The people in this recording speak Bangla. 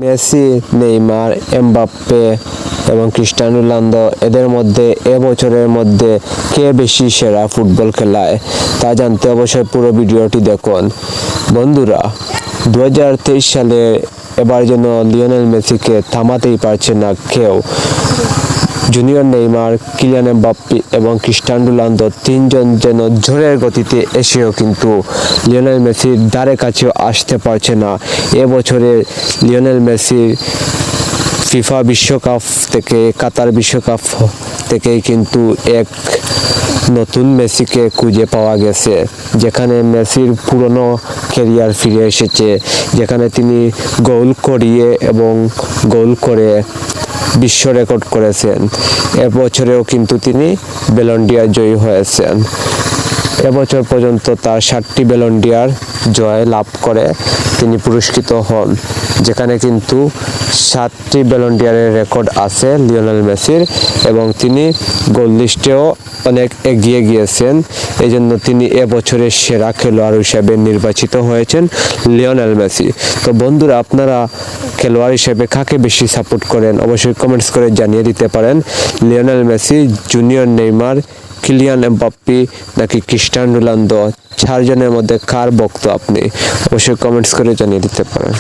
মেসি, নেইমার, এমবাপ্পে এবং ক্রিস্টিয়ানো রোনালদো এদের মধ্যে এবছরের মধ্যে কে বেশি সেরা ফুটবল খেলায় তা জানতে অবশ্যই পুরো ভিডিওটি দেখুন। বন্ধুরা, 2023 সালে এবার যেন লিওনেল মেসিকে থামাতেই পারছে না কেউ। জুনিয়র নেইমার, কিলিয়ান এমবাপ্পে এবং ক্রিস্টিয়ানো রোনালদো তিনজন যেন ঝড়ের গতিতে এসেও কিন্তু লিওনেল মেসির ধারে কাছেও আসতে পারছে না। এবছরে লিওনেল মেসির ফিফা বিশ্বকাপ থেকে, কাতার বিশ্বকাপ থেকেই কিন্তু এক নতুন মেসিকে খুঁজে পাওয়া গেছে, যেখানে মেসির পুরনো ক্যারিয়ার ফিরে এসেছে, যেখানে তিনি গোল করিয়ে এবং গোল করে বিশ্ব রেকর্ড করেছেন। এবছরেও কিন্তু তিনি ব্যালন ডি'অর জয়ী হয়েছেন। এবছর পর্যন্ত তার 7টি ব্যালন ডি'অর জয় লাভ করে তিনি পুরস্কৃত হন, যেখানে কিন্তু 7টি ব্যালন ডি'অরের রেকর্ড আছে লিওনেল মেসির, এবং তিনি গোল লিস্টেও অনেক এগিয়ে গিয়েছেন। এই জন্য তিনি এবছরের সেরা খেলোয়াড় হিসেবে নির্বাচিত হয়েছেন লিওনেল মেসি। তো বন্ধুরা, আপনারা খেলোয়াড় হিসেবে কাকে বেশি সাপোর্ট করেন অবশ্যই কমেন্টস করে জানিয়ে দিতে পারেন। Lionel Messi, junior Neymar, Kylian Mbappe নাকি ক্রিস্টিয়ানো রোনালদো, 4 জনের মধ্যে কার ভক্ত আপনি? অবশ্যই কমেন্টস করে জানিয়ে দিতে পারেন।